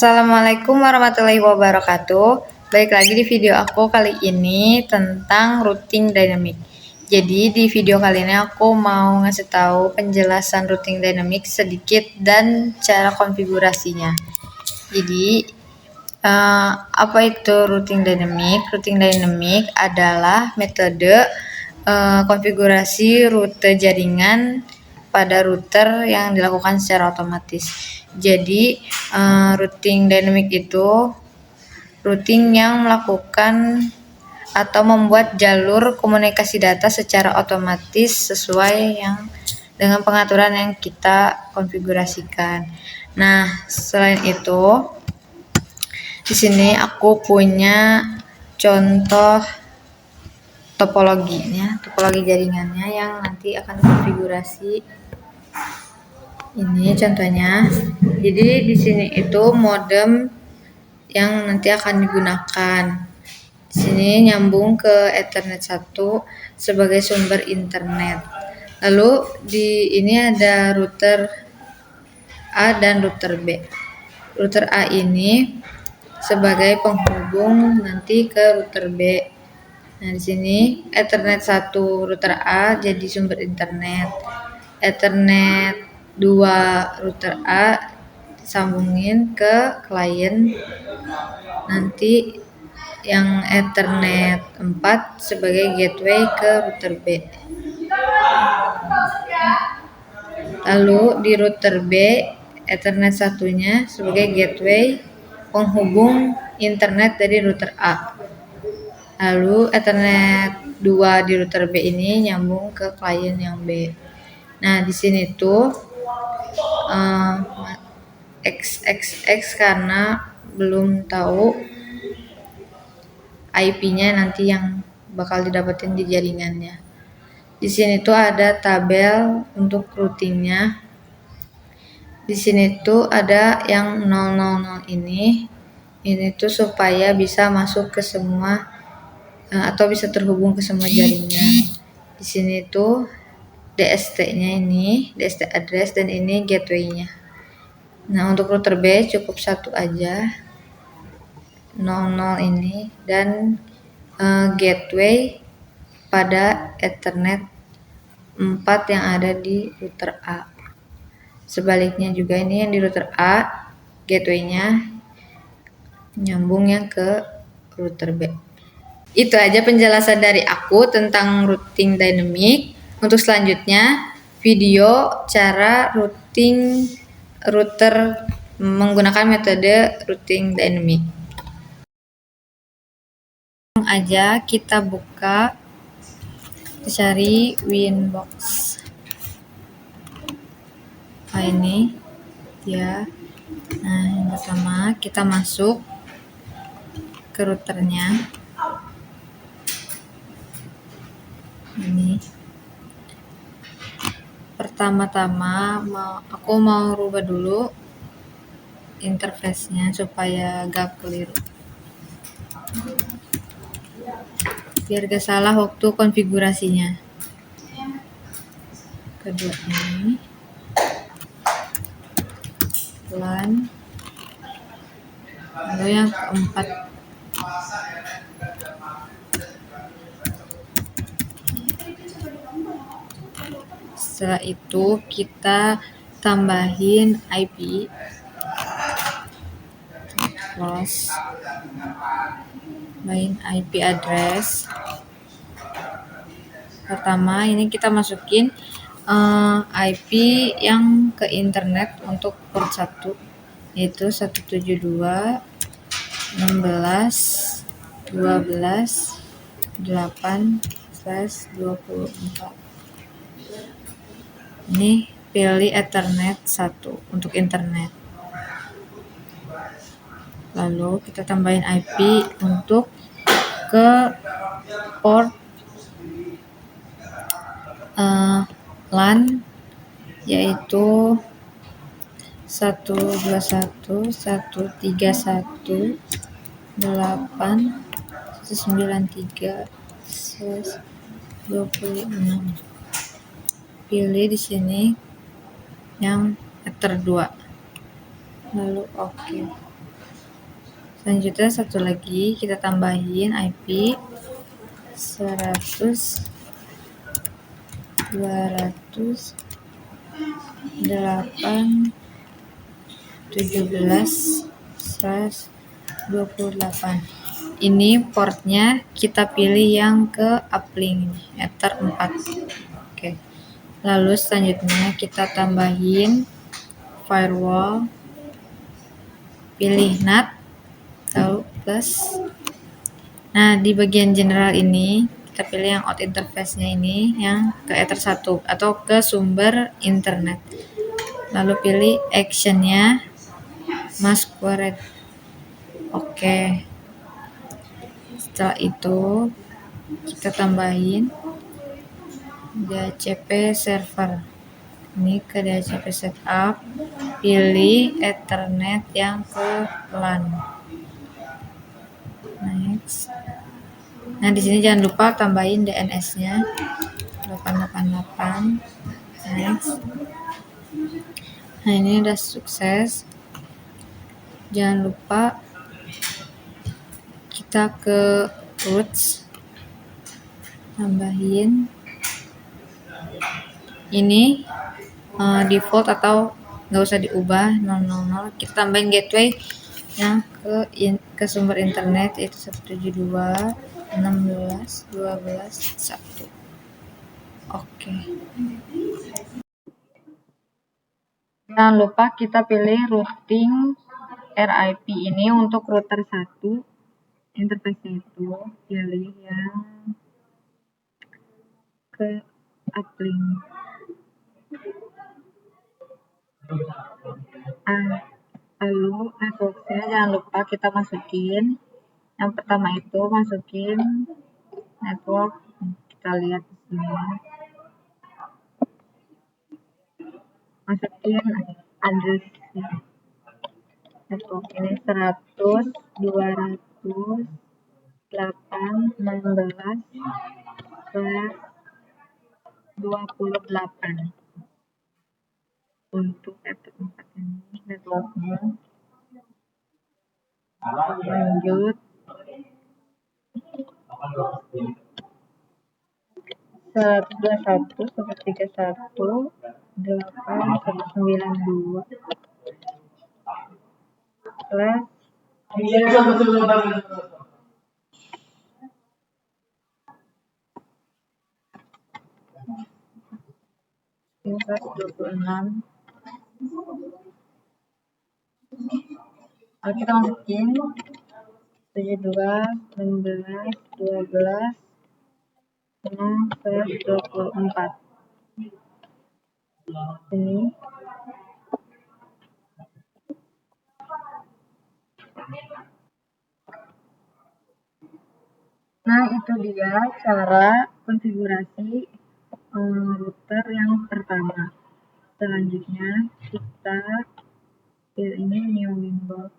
Assalamualaikum warahmatullahi wabarakatuh. Baik lagi di video aku kali ini tentang routing dynamic. Jadi di video kali ini aku mau ngasih tahu penjelasan routing dynamic sedikit dan cara konfigurasinya. Jadi apa itu routing dynamic? Routing dynamic adalah metode konfigurasi rute jaringan pada router yang dilakukan secara otomatis. Jadi routing dynamic itu routing yang melakukan atau membuat jalur komunikasi data secara otomatis sesuai yang dengan pengaturan yang kita konfigurasikan. Nah, selain itu di sini aku punya contoh topologi jaringannya yang nanti akan konfigurasi. Ini contohnya. Jadi di sini itu modem yang nanti akan digunakan. Di sini nyambung ke Ethernet 1 sebagai sumber internet. Lalu di ini ada router A dan router B. Router A ini sebagai penghubung nanti ke router B. Nah, di sini Ethernet 1 router A jadi sumber internet. Ethernet 2 router A disambungin ke klien. Nanti yang Ethernet 4 sebagai gateway ke router B. Lalu di router B Ethernet 1-nya sebagai gateway penghubung internet dari router A. Lalu Ethernet 2 di router B ini nyambung ke klien yang B. Nah, di sini tuh XXX karena belum tahu IP-nya nanti yang bakal didapetin di jaringannya. Di sini tuh ada tabel untuk routingnya. Di sini tuh ada yang 000 ini tuh supaya bisa masuk ke semua atau bisa terhubung ke semua jaringan. Di sini tuh DST-nya ini, DST address, dan ini gateway-nya. Nah, untuk router B cukup satu aja, 00 ini, dan gateway pada Ethernet 4 yang ada di router A. Sebaliknya juga ini yang di router A, gateway-nya nyambung yang ke router B. Itu aja penjelasan dari aku tentang routing dynamic. Untuk selanjutnya, video cara routing router menggunakan metode routing dynamic. Langsung aja kita buka, cari Winbox. Nah, ini ya. Nah, yang pertama kita masuk ke routernya. Ini pertama-tama aku mau rubah dulu interface-nya supaya gak keliru, biar gak salah waktu konfigurasinya. Kedua ini LAN, lalu yang keempat setelah itu kita tambahin IP plus main IP address. Pertama ini kita masukin IP yang ke internet untuk port 1 yaitu 172.16.12.8/24. Ini pilih Ethernet 1 untuk internet. Lalu kita tambahin IP untuk ke port LAN yaitu 121.138.193/26. Pilih di sini yang Ether 2. Lalu oke. Selanjutnya satu lagi kita tambahin IP 100 200 8 17 128. Ini portnya kita pilih yang ke uplink Ether 4. Oke. Lalu selanjutnya kita tambahin firewall, pilih NAT lalu plus. Nah, di bagian general ini kita pilih yang out interface-nya ini yang ke Ether 1 atau ke sumber internet. Lalu pilih action-nya masquerade. Oke. Setelah itu kita tambahin DHCP server. Ini ke DHCP setup, pilih Ethernet yang ke LAN. Next. Nah, di sini jangan lupa tambahin DNS-nya 888. Next. Nah, ini udah sukses. Jangan lupa kita ke roots, tambahin ini default atau nggak usah diubah 000. Kita tambahin gateway yang ke sumber internet yaitu 172.16.12.1. Oke. Jangan lupa kita pilih routing RIP ini untuk router 1. Interface itu pilih yang ke uplink. Lalu networknya jangan lupa kita masukin. Yang pertama itu masukin network. Kita lihat di sini. Masukin address network ini 100 200 8 16 28 untuk Ether 4 ini networknya. Lanjut 121 131 8 192 plus ini 126. Lalu kita masukin 72 16 12 124 ini. Nah, itu dia cara konfigurasi router yang pertama. Selanjutnya kita pilih ini new Windows.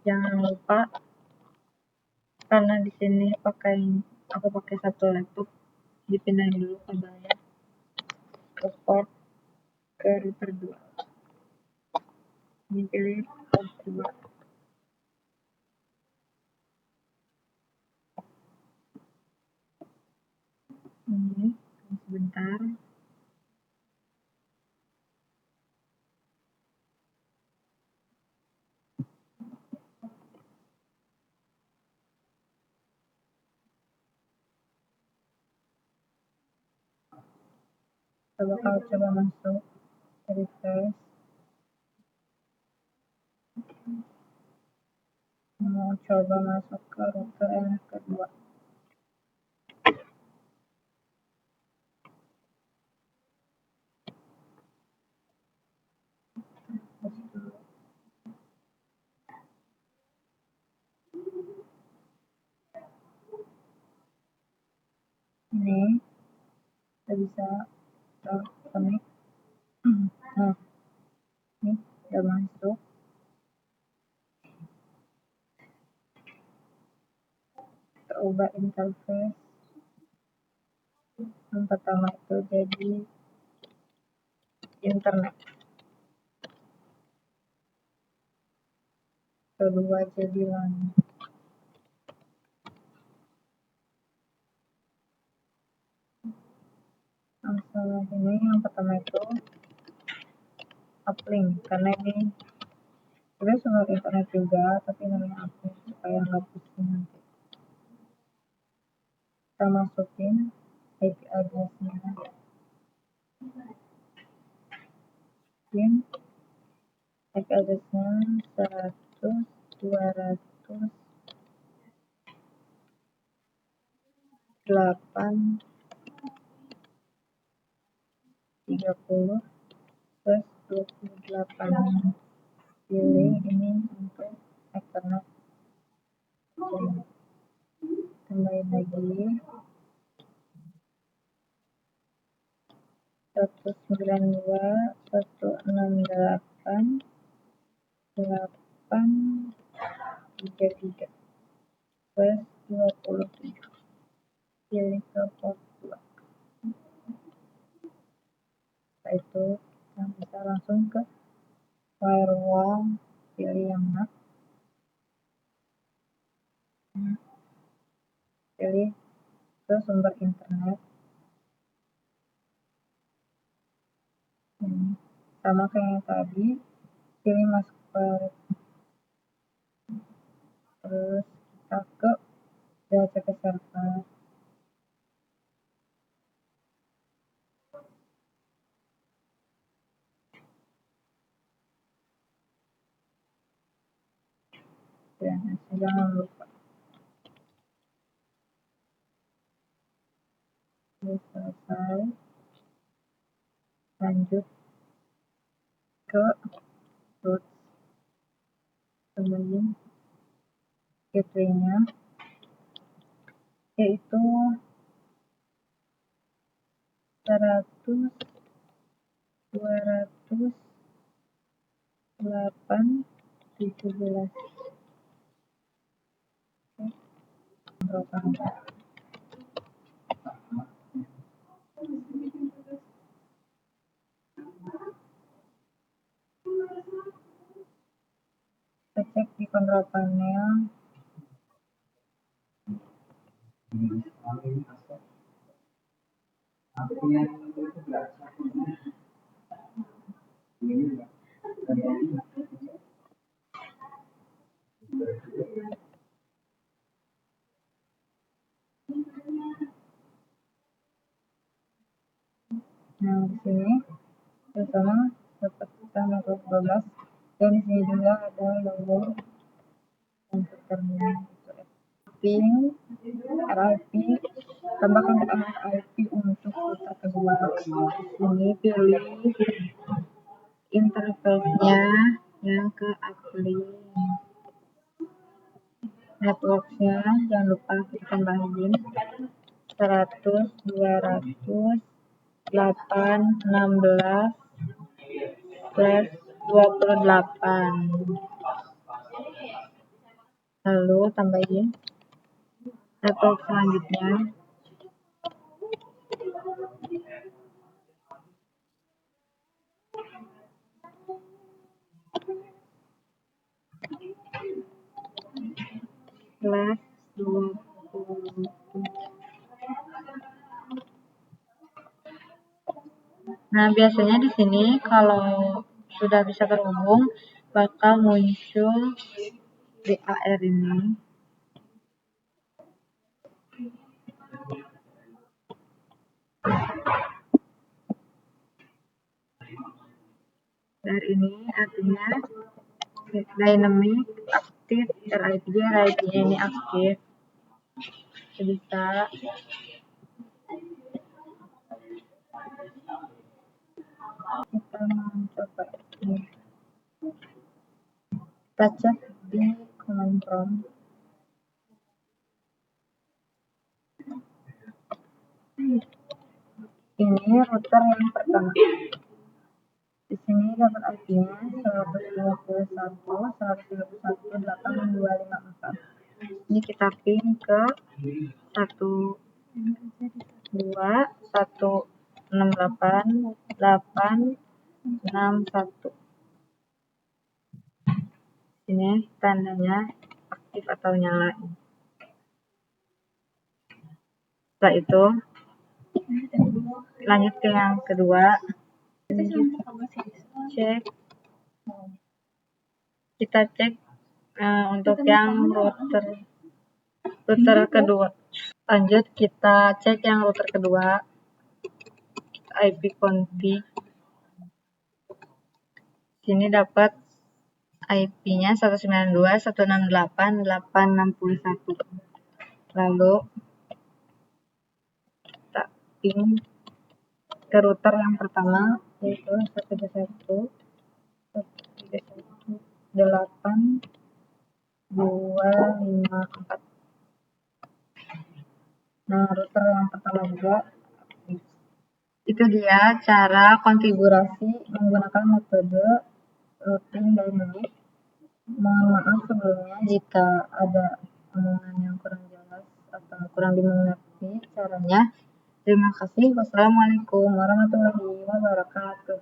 Jangan lupa karena di sini aku pakai satu laptop, dipindahin dulu kabelnya ke port ke router 2. Ini pilih port 2. Ini sebentar. Coba masuk refresh. Mau coba masuk ke router yang kedua. Ini kita bisa connect. Nah, ini udah masuk. Kita ubah interface. Yang pertama itu jadi internet. kedua jadi langit. Masalah ini yang pertama itu uplink, karena ini sebenarnya sumber internet juga, tapi namanya uplink supaya nggak pusing nanti. Kita masukin IP address-nya, IP address-nya 100 200 8 30 plus 28. Pilih ini untuk Ethernet. Tambahin lagi 192 168 833 plus 27. Pilih ke port 2. Setelah itu kita bisa langsung ke firewall, pilih yang NAT, pilih ke sumber internet. Ini sama kayak yang tadi, pilih masuk terus kita ke DHCP server. Dan jangan lupa selesai, lanjut ke root, tambahin gateway-nya yaitu 100 200 8 17. Berapa? Kita cek di control panel. Nah, di sini bersama dapat kita network 12 dan di sini juga ada logo komputernya. Ping RIP, tambahkan RIP untuk router kedua. Di sini pilih interface-nya yang ke uplink. Network-nya jangan lupa kita tambahin 100 200 8 16 plus 28. Lalu tambahin network selanjutnya. Plus 20. Nah, biasanya di sini kalau sudah bisa terhubung bakal muncul DAR ini. DAR ini artinya dynamic aktif RIP, RIP-nya ini aktif. Bisa kita mencoba ini. Kita cek di command prompt. Ini router yang pertama. Di sini dapat IP-nya 121.131.8254. Ini kita pin ke 12168.861. Ini tandanya aktif atau nyala. Setelah itu lanjut ke yang kedua. Cek, kita cek untuk yang router kedua. Lanjut kita cek yang router kedua, IP config. Sini dapat IP-nya 192.168.861. Lalu kita ping ke router yang pertama, yaitu 121.168.254. Nah, router yang pertama juga. Itu dia cara konfigurasi menggunakan metode routing dynamic. Mohon maaf sebelumnya jika ada omongan yang kurang jelas atau kurang dimengerti caranya. Terima kasih. Wassalamualaikum warahmatullahi wabarakatuh.